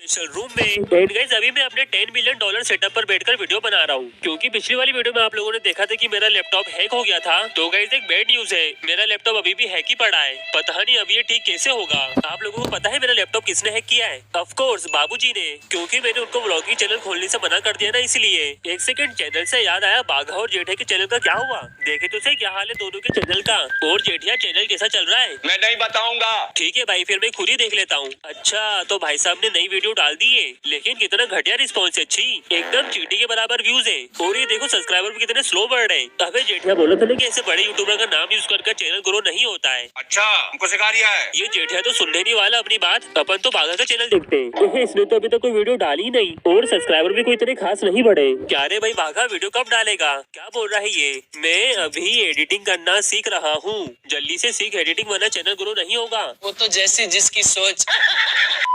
Special room में। And guys अभी मैं अपने $10 मिलियन सेटअप पर बैठकर वीडियो बना रहा हूँ, क्योंकि पिछली वाली वीडियो में आप लोगों ने देखा था कि मेरा लैपटॉप हैक हो गया था। तो गाइस एक बैड न्यूज है, मेरा लैपटॉप अभी भी हैक ही पड़ा है। पता नहीं अब ये ठीक कैसे होगा। आप लोगों को पता है मेरा लैपटॉप किसने हैक किया है? ऑफ कोर्स बाबूजी ने, क्योंकि मैंने उनको व्लॉगिंग चैनल खोलने से मना कर दिया ना, इसलिए। एक सेकंड, चैनल से याद आया, बाघा और जेठा के चैनल का क्या हुआ? देखे तो सही क्या हाल है दोनों के चैनल का। और जेठिया चैनल कैसा चल रहा है? मैं नहीं बताऊंगा। ठीक है भाई, फिर मैं खुद ही देख लेता हूँ। अच्छा तो भाई साहब ने नई वीडियो डाल दी है, लेकिन कितना घटिया रिस्पॉन्स है। अच्छी एकदम चीटी के बराबर व्यूज है। और ये देखो सब्सक्राइबर भी कितने स्लो बढ़ रहे हैं। अबे जेठिया बोला था ना कि ऐसे बड़े यूट्यूबर का नाम यूज कर चैनल ग्रो नहीं होता है। अच्छा हमको सिखा रिया है। ये जेठिया तो सुनने नहीं वाला अपनी बात। अपन तो बाघा का चैनल देखते हैं। इसने तो अभी तक कोई वीडियो डाली ही नहीं, और सब्सक्राइबर भी कोई इतने खास नहीं बढ़े। क्या रे भाई बाघा वीडियो कब डालेगा? क्या बोल रहा है ये? मैं अभी एडिटिंग करना सीख रहा हूँ, जल्दी से सीख एडिटिंग, वरना चैनल ग्रो नहीं होगा। वो तो जैसी जिसकी सोच।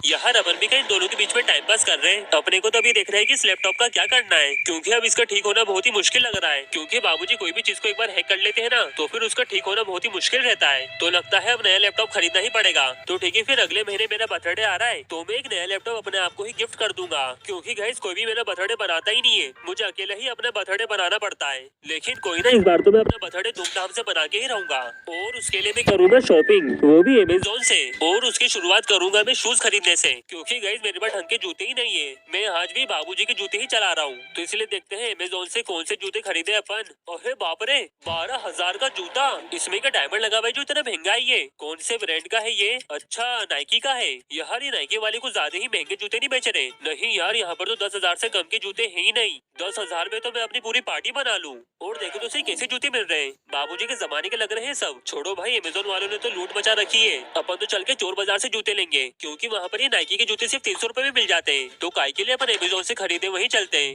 यहाँ रमन भी कहीं दोनों के बीच में टाइम पास कर रहे हैं। अपने को तो अभी देख रहे हैं कि इस लैपटॉप का क्या करना है, क्योंकि अब इसका ठीक होना बहुत ही मुश्किल लग रहा है। क्योंकि बाबूजी कोई भी चीज को एक बार हैक कर लेते हैं ना, तो फिर उसका ठीक होना बहुत ही मुश्किल रहता है। तो लगता है अब नया लैपटॉप खरीदना ही पड़ेगा। तो ठीक है, फिर अगले महीने मेरा बर्थडे आ रहा है, तो मैं एक नया लैपटॉप अपने आप को ही गिफ्ट कर दूंगा। क्योंकि गाइस कोई भी मेरा बर्थडे बनाता ही नहीं है, मुझे अकेले ही अपना बर्थडे बनाना पड़ता है। लेकिन कोई ना, इस बार तो मैं अपना बर्थडे धूमधाम से बना के ही रहूंगा। और उसके लिए मैं करूंगा शॉपिंग, वो भी अमेज़न से। और उसकी शुरुआत करूंगा मैं शूज खरीदने से, क्योंकि गाइस मेरे पास ढंग के जूते ही नहीं है। मैं आज भी बाबूजी के जूते ही चला रहा हूँ। तो इसलिए देखते हैं अमेज़न से कौन से जूते खरीदे अपन। अरे बाप रे, 12,000 का जूता, इसमें का डायमंड लगा हुआ है जो इतना महंगा है। ये कौन से ब्रांड का है ये? अच्छा नाइकी का है। यार ये नाइकी वाले को ज्यादा ही महंगे जूते नहीं बेच रहे। नहीं यार, यहाँ पर तो 10,000 से कम के जूते हैं ही नहीं। 10,000 में तो मैं अपनी पूरी पार्टी बना लूँ। और देखो तो सही कैसे जूते मिल रहे हैं, बाबूजी के जमाने के लग रहे हैं सब। छोड़ो भाई, अमेज़न वालों ने तो लूट मचा रखी है। अपन तो चल के चोर बाजार से जूते लेंगे, क्योंकि वहाँ पर ये नाइकी के जूते सिर्फ 300 रुपए में मिल जाते हैं। तो काय के लिए अपन अमेज़न से खरीदे वहीं चलते हैं।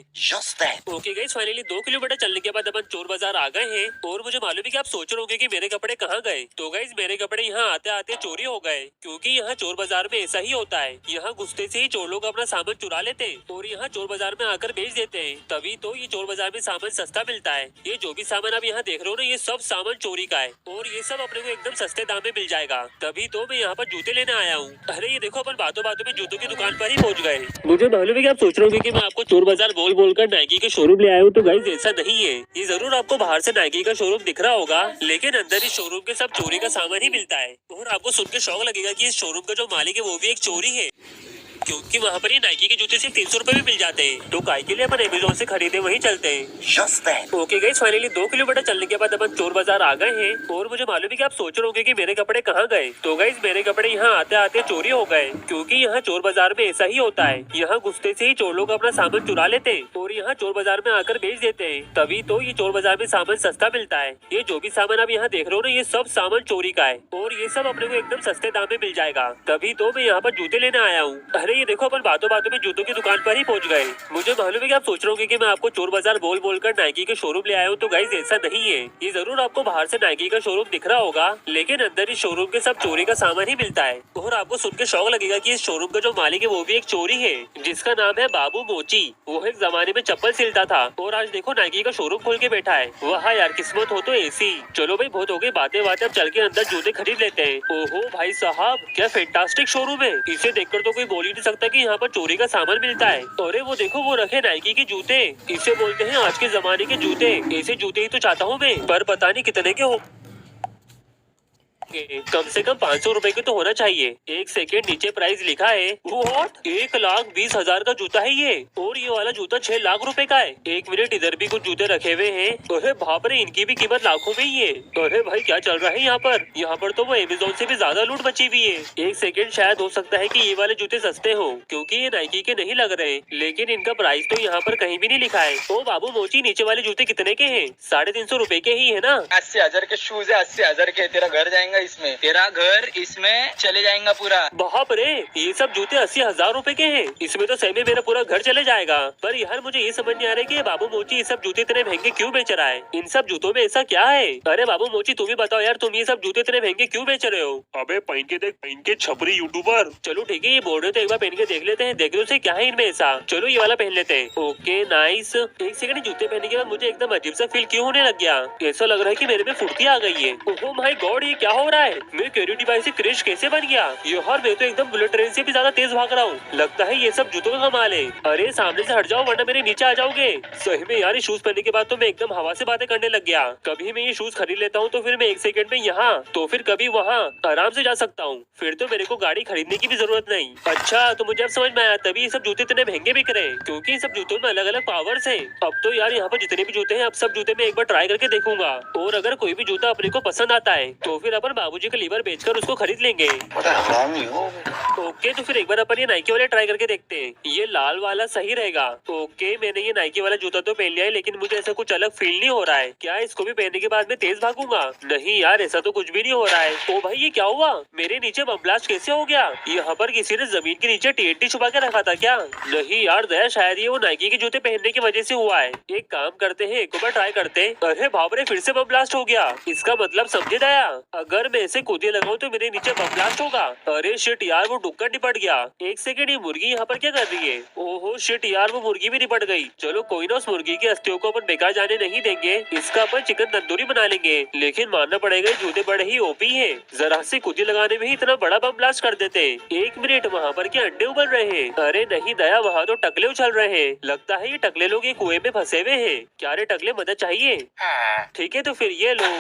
ओके गाइस, फाइनली 2 किलोमीटर चलने के बाद अपन चोर बाजार आ गए हैं। और मुझे मालूम है कि आप सोच रहे होंगे कि मेरे कपड़े कहाँ गए। तो गाइस मेरे कपड़े यहाँ आते आते चोरी हो गए, क्योंकि यहाँ चोर बाजार में ऐसा ही होता है। यहाँ घुसते से ही चोर लोग अपना सामान चुरा लेते हैं और यहाँ चोर बाजार में आकर बेच देते हैं। तभी तो ये चोर बाजार में सामान सस्ता मिलता है। ये जो भी सामान आप यहाँ देख रहे हो ना, ये सब सामान चोरी का है, और ये सब अपने को एकदम सस्ते दाम में मिल जाएगा। तभी तो मैं यहाँ पर जूते लेने आया हूँ। अरे ये देखो, अपन बातों बातों में जूतों की दुकान पर ही पहुँच गए। मुझे मालूम है कि आप सोच रहे होंगे कि मैं आपको चोर बाजार बोल बोल कर नाइकी के शोरूम ले आया हूँ। तो गाइस ऐसा नहीं है। ये जरूर आपको बाहर से नाइकी का शोरूम दिख रहा होगा, लेकिन अंदर इस शोरूम के सब चोरी का सामान ही मिलता है। और आपको सुन के शौक लगेगा कि इस शोरूम का जो मालिक है वो भी एक चोरी है, क्योंकि वहाँ पर ये नाइकी के जूते सिर्फ 300 रुपए में मिल जाते हैं। तो काय के लिए अपन अमेज़न से खरीदे वहीं चलते हैं। ओके गाइस, फाइनली 2 किलोमीटर चलने के बाद अपन चोर बाजार आ गए हैं। और मुझे मालूम है कि आप सोच रहे होंगे कि मेरे कपड़े कहाँ गए। तो गाइस मेरे कपड़े यहाँ आते आते चोरी हो गए, क्योंकि यहाँ चोर बाजार में ऐसा ही होता है। यहाँ घुसते से ही चोर लोग अपना सामान चुरा लेते हैं और यहाँ चोर बाजार में आकर बेच देते हैं। तभी तो ये चोर बाजार में सामान सस्ता मिलता है। ये जो भी सामान आप यहाँ देख रहे हो ना, ये सब सामान चोरी का है, और ये सब अपने को एकदम सस्ते दाम में मिल जाएगा। तभी तो मैं यहाँ पर जूते लेने आया हूँ। अरे ये देखो, अपन बातों बातों में जूतों की दुकान पर ही पहुंच गए। मुझे मालूम है कि आप सोच रहे होंगे कि मैं आपको चोर बाजार बोल बोल कर नाइकी के शोरूम ले आया हूँ। तो गाइस ऐसा नहीं है। ये जरूर आपको बाहर से नाइकी का शोरूम दिख रहा होगा, लेकिन अंदर इस शोरूम के सब चोरी का सामान ही मिलता है। और आपको सुन के शौक लगेगा कि इस शोरूम का जो मालिक है वो भी एक चोरी है, जिसका नाम है बाबू मोची। वो एक जमाने में चप्पल सिलता था, और आज देखो नाइकी का शोरूम खोल के बैठा है। वाह यार, किस्मत हो तो ऐसी। चलो भाई, बहुत हो गई बातें बातें, अब चल के अंदर जूते खरीद लेते हैं। ओहो भाई साहब, क्या फैंटास्टिक शोरूम है। इसे देखकर तो कोई बोल ही नहीं सकता कि यहाँ पर चोरी का सामान मिलता है। अरे वो देखो, वो रखे नाइकी के जूते। इसे बोलते हैं आज के जमाने के जूते। ऐसे जूते ही तो चाहता हूँ मैं, पर पता नहीं कितने के हो। कम से कम 500 रुपए के तो होना चाहिए। एक सेकेंड, नीचे प्राइस लिखा है। व्हाट? 1,20,000 का जूता है ये, और ये वाला जूता 6 लाख रुपए का है। एक मिनट, इधर भी कुछ जूते रखे हुए हैं। अरे बाप रे, इनकी भी कीमत लाखों में ही है। अरे भाई क्या चल रहा है यहाँ पर? यहाँ पर तो वो अमेज़न से भी ज्यादा लूट मची हुई है। एक सेकेंड, शायद हो सकता है कि ये वाले जूते सस्ते हो, क्योंकि ये नाइकी के नहीं लग रहे, लेकिन इनका प्राइस तो यहाँ पर कहीं भी नहीं लिखा है। ओ बाबू मोची, नीचे वाले जूते कितने के हैं? 350 रुपए के ही है ना? 80,000 के शूज है, 80,000 के। तेरा घर जाएगा इसमें, तेरा घर इसमें चले जाएगा पूरा। बाप रे, ये सब जूते 80,000 रुपए के हैं। इसमें तो सही में मेरा पूरा घर चले जाएगा। पर यार मुझे ये समझ नहीं आ रहा कि ये बाबू मोची ये सब जूते इतने महंगे क्यों बेच रहा है। इन सब जूतों में ऐसा क्या है? अरे बाबू मोची, तुम ही बताओ यार, तुम ये सब जूते इतने महंगे क्यों बेच रहे हो? अबे पहन के देख, पहन के छपरी यूट्यूबर। चलो ठीक है, ये बोल रहे तो एक बार पहन के देख लेते हैं। देख लो से क्या है इनमें ऐसा। चलो ये वाला पहन लेते हैं। Okay nice. एक सेकंड, जूते पहनने के बाद मुझे एकदम अजीब सा फील क्यों होने लग गया? ऐसा लग रहा है कि मेरे में फुर्ती आ गई है। ओह माय गॉड, ये क्या हो रहा है? मैं क्यूरिटी बाइक से क्रिश कैसे बन गया? यार मैं तो एकदम बुलेट ट्रेन से भी ज्यादा तेज भाग रहा हूँ। लगता है ये सब जूतों का कमाल है। अरे सामने से हट जाओ वरना मेरे नीचे आ जाओगे। सही में यार, शूज पहनने के बाद तो मैं एकदम हवा से बातें करने लग गया। कभी मैं ये शूज खरीद लेता हूँ तो फिर मैं 1 सेकंड में यहाँ तो फिर कभी वहाँ आराम से जा सकता हूँ। फिर तो मेरे को गाड़ी खरीदने की भी जरूरत नहीं। अच्छा तो मुझे अब समझ में आया, तभी ये सब जूते इतने महंगे बिक रहे हैं, क्योंकि इन सब जूतों में अलग अलग पावर्स हैं। अब तो यार यहाँ पर जितने भी जूते हैं, अब सब जूते में एक बार ट्राई करके देखूंगा, और अगर कोई भी जूता अपने को पसंद आता है तो फिर अपन बाबूजी का लीवर बेचकर उसको खरीद लेंगे। ओके तो फिर एक बार अपन ये नाइकी वाले ट्राई करके देखते हैं। ये लाल वाला सही रहेगा। ओके मैंने ये नाइकी वाला जूता तो पहन लिया है, लेकिन मुझे ऐसा कुछ अलग फील नहीं हो रहा है। क्या इसको भी पहनने के बाद मैं तेज भागूंगा? नहीं यार, ऐसा तो कुछ भी नहीं हो रहा है। ओ भाई ये क्या हुआ? मेरे नीचे बम ब्लास्ट कैसे हो गया? यहाँ पर किसी ने जमीन के नीचे TNT छुपा के रखा था क्या? नहीं यार दया, शायद ये वो नाइकी के जूते पहनने की वजह से हुआ है। एक काम करते हैं, एक बार ट्राई करते हैं। अरे बाप रे, फिर से बम ब्लास्ट हो गया। इसका मतलब समझे दया, अगर मैं इसे कूदे लगाऊं तो मेरे नीचे बम ब्लास्ट होगा। अरे शिट यार, वो डुक्कर निपट गया। एक सेकंड, ये मुर्गी यहाँ पर क्या कर रही है? ओहो शिट यार, वो मुर्गी भी निपट गई। चलो कोई ना, उस मुर्गी की अस्थियों को अपन बेकार जाने नहीं देंगे। इसका अपन चिकन तंदूरी बना लेंगे। लेकिन मानना पड़ेगा जूते बड़े ही ओपी है। जरा से कुदी लगाने में ही इतना बड़ा बम ब्लास्ट कर देते। 1 मिनट, वहाँ पर क्या अंडे उबल रहे हैं? अरे नहीं दया, वहाँ तो टकले उछल रहे हैं। लगता है ये टकले लोग एक कुएं में फंसे हुए हैं। क्या रे टकले, मदद चाहिए? ठीक है तो फिर ये लो,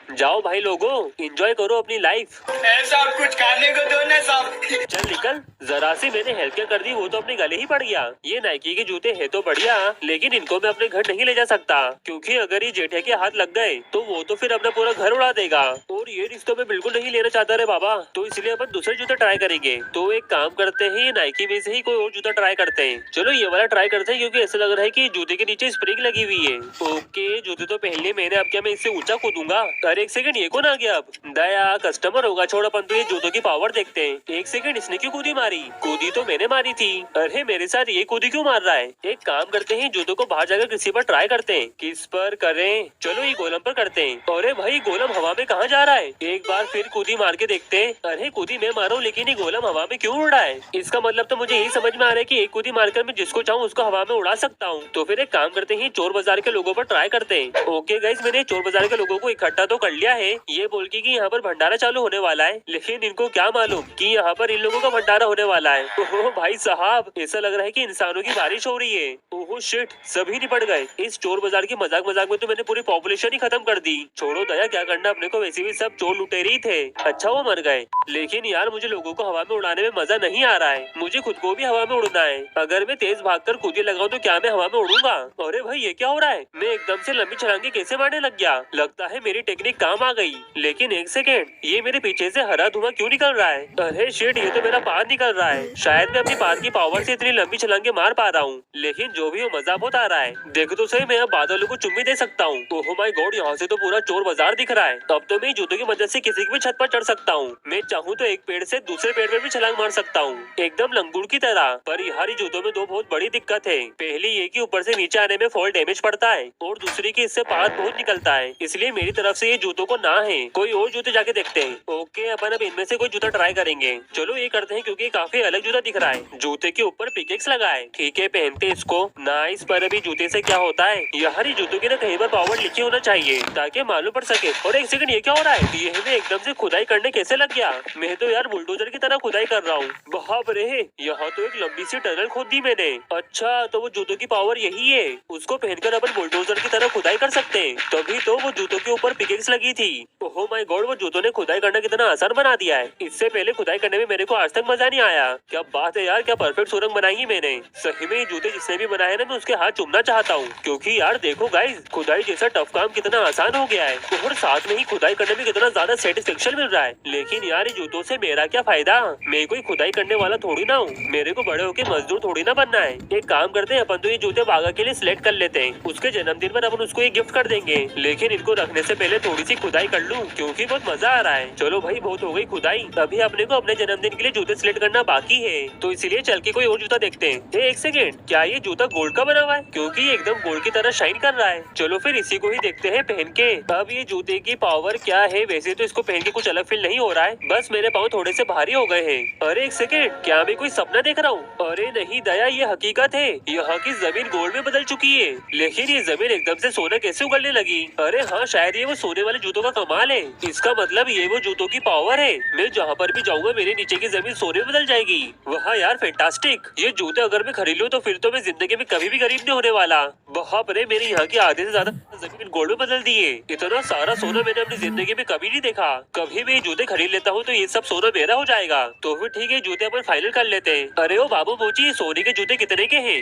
जाओ भाई लोगों, एंजॉय करो अपनी लाइफ। ऐसा कुछ खाने को दो ना साहब। चल निकल। जरा सी मैंने हेल्प क्या कर दी, वो तो अपने गले ही पड़ गया। ये नाइकी के जूते हैं तो बढ़िया, लेकिन इनको मैं अपने घर नहीं ले जा सकता, क्योंकि अगर ये जेठे के हाथ लग गए तो वो तो फिर अपना पूरा घर उड़ा देगा। और ये रिश्तों में बिल्कुल नहीं लेना चाहता रे बाबा, तो इसलिए अपन दूसरे जूते ट्राई करेंगे। तो एक काम करते हैं, ये नाइकी में से ही कोई और जूता ट्राई करते हैं। चलो ये वाला ट्राई करते हैं, क्योंकि ऐसा लग रहा है कि जूते के नीचे स्प्रिंग लगी हुई है। ओके जूते तो पहन लिए मैंने, अब क्या मैं इससे ऊंचा कूदूंगा? अरे 1 सेकंड, ये कौन आ गया? अब दया कस्टमर होगा, छोड़ अपन तो ये जूतों की पावर देखते हैं। 1 सेकंड, इसने क्यों कूदी मारी? कूदी तो मैंने मारी थी। अरे मेरे साथ ये कूदी क्यों मार रहा है? एक काम करते हैं, जूतों को बाहर जाकर किसी पर ट्राई करते हैं। किस पर करें? चलो ये गोलम पर करते हैं। अरे भाई गोलम हवा में कहाँ जा रहा है? एक बार फिर कूदी मार के देखते हैं। अरे कूदी मैं मारू, लेकिन ये गोलम हवा में क्यों उड़ रहा है? इसका मतलब तो मुझे यही समझ में आ रहा है कि एक कूदी मारकर मैं जिसको चाहूँ उसको हवा में उड़ा सकता हूँ। तो फिर एक काम करते हैं, चोर बाजार के लोगों पर ट्राई करते हैं। ओके गाइस, मैंने चोर बाजार के लोगों को इकट्ठा तो कर लिया है, ये बोल के कि यहाँ पर भंडारा चालू होने वाला है, लेकिन इनको क्या मालूम कि यहाँ पर इन लोगों का भंडारा होने वाला है। ओहो भाई साहब, ऐसा लग रहा है कि इंसानों की बारिश हो रही है। ओहो शिट, सभी निपट गए। इस चोर बाजार की मजाक मजाक में तो मैंने पूरी पॉपुलेशन ही खत्म कर दी। छोड़ो दया, क्या करना अपने को, वैसे भी सब चोर लुटेरे ही थे। अच्छा वो मर गए, लेकिन यार मुझे लोगों को हवा में उड़ाने में मजा नहीं आ रहा है। मुझे खुद को भी हवा में उड़ना है। अगर मैं तेज भागकर कूदे लगाऊं तो क्या मैं हवा में उड़ूंगा? अरे भाई ये क्या हो रहा है? मैं एकदम से लंबी छलांगे कैसे मारने लग गया? लगता है मेरी टेक्निक काम आ गई। लेकिन 1 सेकेंड, ये मेरे पीछे से हरा धुआं क्यों निकल रहा है? अरे शिट, ये तो मेरा पार निकल रहा है। शायद मैं अपनी पार की पावर से इतनी लंबी छलांगे मार पा रहा हूँ, लेकिन जो भी हो मजा बहुत आ रहा है। देखो तो सही, मैं अब बादलों को चुम्मी दे सकता हूँ। ओह माय गॉड, यहाँ से तो पूरा चोर बाजार दिख रहा है। अब तो मैं जूतों की मदद से किसी की भी छत पर चढ़ सकता हूँ। मैं चाहूँ तो एक पेड़ से दूसरे पेड़ पर भी छलांग मार सकता हूँ, एकदम लंगूर की तरह। पर यार जूतों में 2 बहुत बड़ी दिक्कत है। पहली ये कि ऊपर से नीचे आने में फॉल डैमेज पड़ता है, और दूसरी की इससे पार बहुत निकलता है। इसलिए मेरी तरफ से ये जूतों को ना है। कोई और जूते जाके देखते हैं। ओके अपन अब इनमें से कोई जूता ट्राई करेंगे। चलो ये करते हैं, क्योंकि काफी अलग जूता दिख रहा है। जूते के ऊपर पिकेक्स लगा है। ठीक है पहनते इसको। नाइस, पर अभी जूते से क्या होता है? यार ये जूतों की ना कहीं पर पावर लिखी होना चाहिए, ताकि मालूम पड़ सके। और 1 सेकंड, ये क्या हो रहा है? ये मैं एकदम से खुदाई करने कैसे लग गया? मैं तो यार बुलडोजर की तरह खुदाई कर रहा हूँ। बाप रे, यहाँ तो एक लंबी सी टनल खोद दी मैंने। अच्छा तो वो जूतों की पावर यही है, उसको पहनकर अपन बुलडोजर की तरह खुदाई कर सकते हैं। तभी तो वो जूतों के ऊपर पिकेक्स लगी थी। ओह माय गॉड, वो जूतों ने खुदाई करना कितना आसान बना दिया है। इससे पहले खुदाई करने में मेरे को आज तक मजा नहीं आया। क्या बात है यार, क्या परफेक्ट सुरंग बनाई है मैंने। सही में ये जूते जिसने भी बनाए ना, मैं उसके हाथ चूमना चाहता हूँ, क्योंकि यार देखो गाइस, खुदाई जैसा टफ काम कितना आसान हो गया है, और साथ में ही खुदाई करने में कितना ज्यादा सेटिस्फेक्शन मिल रहा है। लेकिन यार ये जूतों से मेरा क्या फायदा? मैं कोई खुदाई करने वाला थोड़ी ना हूँ, मेरे को बड़े होके मजदूर थोड़ी ना बनना है। एक काम करते हैं, अपन तो ये जूते बागा के लिए सिलेक्ट कर लेते हैं। उसके जन्मदिन पर अपन उसको ये गिफ्ट कर देंगे। लेकिन इनको रखने से पहले थोड़ी सी खुदाई कर लूँ, क्योंकि बहुत मजा आ रहा है। चलो भाई बहुत हो गई खुदाई, अभी अपने को अपने जन्मदिन के लिए जूते सिलेक्ट करना बाकी है, तो इसलिए चल के कोई और जूता देखते हैं। 1 सेकेंड, क्या ये जूता गोल्ड का बना हुआ है? क्योंकि ये एकदम गोल्ड की तरह शाइन कर रहा है। चलो फिर इसी को ही देखते हैं पहन के। अब ये जूते की पावर क्या है? वैसे तो इसको पहन के कुछ अलग फील नहीं हो रहा है, बस मेरे पाँव थोड़े से भारी हो गए हैं। अरे 1 सेकेंड, क्या मैं कोई सपना देख रहा हूँ? अरे नहीं दया, ये हकीकत है। यहाँ की जमीन गोल्ड में बदल चुकी है, लेकिन ये जमीन एकदम से सोना कैसे उगलने लगी? अरे हाँ, शायद ये वो सोने वाले जूतों का कमाल है। इसका मतलब ये वो जूतों की पावर है। मैं जहाँ पर भी जाऊंगा मेरे नीचे की जमीन सोने में बदल जाएगी। वाह यार फैंटास्टिक। ये जूते अगर मैं खरीद लूं तो फिर तो मैं जिंदगी में कभी भी गरीब नहीं होने वाला। बाप रे, मेरे यहाँ की आधे से ज्यादा जमीन गोल्ड में बदल दी है। इतना सारा सोना मैंने अपनी जिंदगी में कभी नहीं देखा। कभी भी जूते खरीद लेता हूँ तो ये सब सोना मेरा हो जाएगा। तो फिर ठीक है, जूते अपन फाइनल कर लेते हैं। अरे ओ बाबू मोची, सोने के जूते कितने के हैं?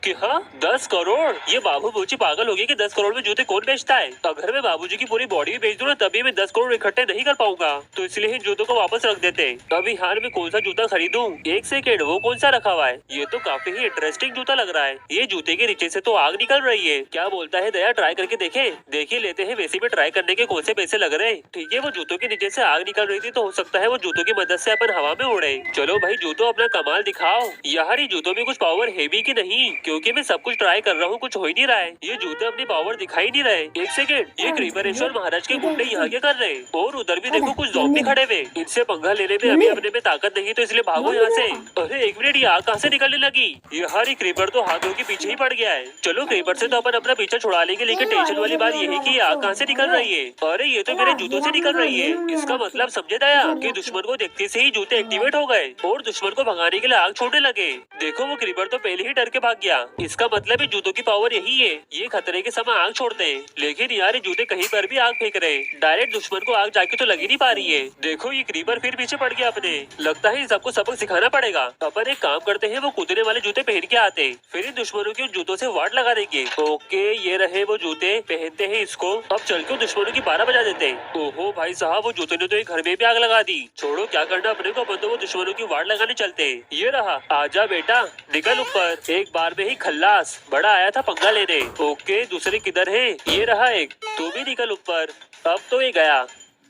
कि हाँ 10 करोड़। ये बाबू मोची पागल हो गई कि 10 करोड़ में जूते कौन बेचता है। अगर मैं बाबूजी की पूरी बॉडी भी बेच दूं ना तभी मैं 10 करोड़ इकट्ठे नहीं कर पाऊंगा। तो इसलिए इन जूतों को वापस रख देते हैं। अभी हाल में कौन सा जूता खरीदूं? एक सेकेंड, वो कौन सा रखा हुआ है? ये तो काफी ही इंटरेस्टिंग जूता लग रहा है। ये जूते के नीचे से तो आग निकल रही है। क्या बोलता है दया, ट्राई करके देखे? देखिए लेते हैं, वैसे भी ट्राई करने के कौन से पैसे लग रहे हैं। ठीक है, वो जूतों के नीचे से आग निकल रही थी तो हो सकता है वो जूतों की मदद से अपन हवा में उड़े। चलो भाई जूतों अपना कमाल दिखाओ। यार ये जूतों में कुछ पावर है भी की नहीं? क्योंकि मैं सब कुछ ट्राई कर रहा हूँ, कुछ हो ही नहीं रहा है। ये जूते अपनी पावर दिखाई नहीं रहे। एक सेकेंड, ये क्रीपरेश्वर महाराज के गुंडे यहाँ क्या कर रहे हैं? और उधर भी देखो कुछ ज़ॉम्बी खड़े हुए। इनसे पंगा लेने में अभी अपने में ताकत नहीं तो इसलिए भागो यहाँ से। अरे एक मिनट, ये आग कहाँ से निकलने लगी? यार ये क्रीपर तो हाथों के पीछे ही पड़ गया है। चलो क्रीपर से तो अपन अपना पीछा छुड़ा लेंगे, लेकिन टेंशन वाली बात ये है कि आग कहाँ से निकल रही है? अरे ये तो मेरे जूतों से निकल रही है। इसका मतलब समझे दया कि दुश्मन को देखते से ही जूते एक्टिवेट हो गए और दुश्मन को भगाने के लिए आग छोड़ने लगे। देखो वो क्रीपर तो पहले ही डर के भाग गया। इसका मतलब है जूतों की पावर यही है, ये खतरे के समय आग छोड़ते हैं। लेकिन यार ये जूते कहीं पर भी आग फेंक रहे हैं। डायरेक्ट दुश्मन को आग जाके तो लगी नहीं पा रही है। देखो ये क्रीपर फिर पीछे पड़ गया अपने। लगता है इन सबको सबक सिखाना पड़ेगा। अपन एक काम करते हैं, वो कूदने वाले जूते पहन के आते हैं, फिर इन दुश्मनों के जूतों से वार्ड लगा देंगे। ओके ये रहे वो जूते, पहनते हैं इसको। अब चल के दुश्मनों की 12 बजा देते हैं। ओहो भाई साहब, वो जूते ने तो एक घर में भी आग लगा दी। छोड़ो क्या करना अपने को, अपन तो वो दुश्मनों की वार्ड लगाने चलते हैं। ये रहा, आजा बेटा निकल ऊपर। एक बार में ही खल्लास, बड़ा आया था पंगा लेने। ओके दूसरे किधर है? ये रहा एक, तू भी निकल ऊपर। अब तो ये गया।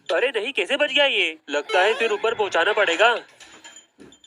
अरे नहीं, कैसे बच गया ये? लगता है फिर ऊपर पहुंचाना पड़ेगा।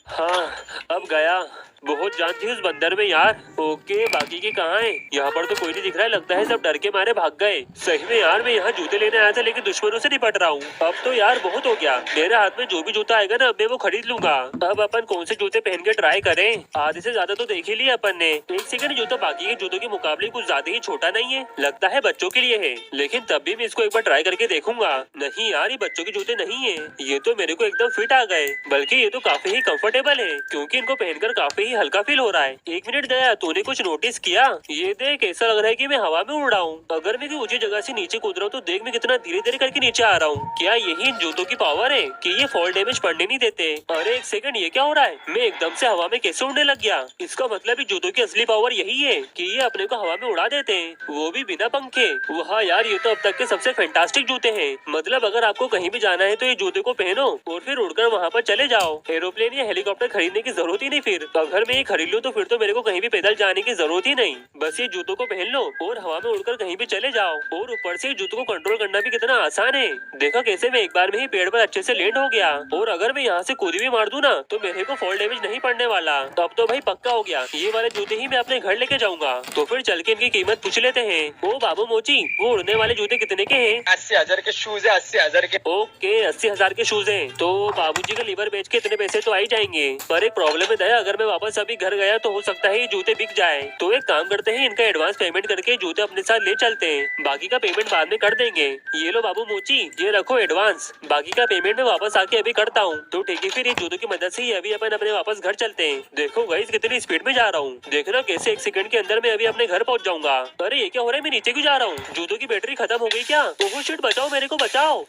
हाँ अब गया। बहुत जान थी उस बंदर में यार। ओके बाकी के कहाँ हैं? यहाँ पर तो कोई नहीं दिख रहा है। लगता है सब डर के मारे भाग गए। सही में यार, मैं यहाँ जूते लेने आया था लेकिन दुश्मनों से निपट रहा हूँ। अब तो यार बहुत हो गया। मेरे हाथ में जो भी जूता आएगा ना मैं वो खरीद लूंगा। अब अपन कौन से जूते पहन के ट्राई करें? आधे से ज्यादा तो देख ही लिया अपन ने। एक सेकंड, जूता बाकी के जूतों के मुकाबले कुछ ज्यादा ही छोटा नहीं है? लगता है बच्चों के लिए है, लेकिन तब भी मैं इसको एक बार ट्राई करके देखूंगा। नहीं यार, ये बच्चों के जूते नहीं है। ये तो मेरे को एकदम फिट आ गए, बल्कि ये तो काफी ही कंफर्टेबल है क्योंकि इनको पहनकर काफी ही हल्का फील हो रहा है। एक मिनट दया, तूने कुछ नोटिस किया? ये देख, ऐसा लग रहा है कि मैं हवा में उड़ रहा हूँ। अगर मैं ऊंची जगह से नीचे कूद रहा हूँ तो देख मैं कितना धीरे धीरे करके नीचे आ रहा हूँ। क्या यही इन जूतों की पावर है कि ये फॉल डैमेज पड़ने नहीं देते? अरे एक सेकंड, ये क्या हो रहा है? मैं एकदम से हवा में कैसे उड़ने लग गया? इसका मतलब जूतों की असली पावर यही है कि ये अपने को हवा में उड़ा देते हैं, वो भी बिना पंखे। वाह यार, ये तो अब तक के सबसे फैंटास्टिक जूते हैं। मतलब अगर आपको कहीं भी जाना है तो ये जूते को पहनो और फिर उड़कर वहाँ पर चले जाओ। एरोप्लेन या हेलीकॉप्टर खरीदने की जरूरत ही नहीं। फिर अगर मैं ये खरीद लूँ तो फिर तो मेरे को कहीं भी पैदल जाने की जरूरत ही नहीं। बस ये जूतों को पहन लो और हवा में उड़कर कहीं भी चले जाओ। और ऊपर से जूतों को कंट्रोल करना भी कितना आसान है। देखा कैसे मैं एक बार में ही पेड़ पर अच्छे से लैंड हो गया। और अगर मैं यहाँ से कूद भी मार दूं ना तो मेरे को फॉल डैमेज नहीं पड़ने वाला। अब तो भाई पक्का हो गया, ये वाले जूते ही मैं अपने घर लेके जाऊंगा। तो फिर चल के इनकी कीमत पूछ लेते हैं। ओ बाबू मोची, वो उड़ने वाले जूते कितने के हैं? 80,000 के शूज है, 80,000 के। ओके 80,000 के शूज हैं। तो बाबूजी का लीवर बेच के इतने पैसे तो आ ही जाएंगे। पर एक प्रॉब्लम है, अगर मैं वापस अभी घर गया तो हो सकता है ये जूते बिक जाए। तो एक काम करते हैं, इनका एडवांस पेमेंट करके जूते अपने साथ ले चलते हैं। बाकी का पेमेंट बाद में कर देंगे। ये लो बाबू मोची, ये रखो एडवांस। बाकी का पेमेंट मैं वापस आके अभी करता हूँ। तो ठीक है, फिर ये जूतों की मदद से ही अभी अपन अपने वापस घर चलते हैं। देखो गाइस कितनी स्पीड में जा रहा हूँ। देखना कैसे 1 सेकंड के अंदर मैं अभी अपने घर पहुँच जाऊंगा। अरे ये क्या हो रहा है? मैं नीचे क्यों जा रहा हूँ? जूतों की बैटरी खत्म हो गई क्या? ओह शिट, बचाओ मेरे को, बचाओ।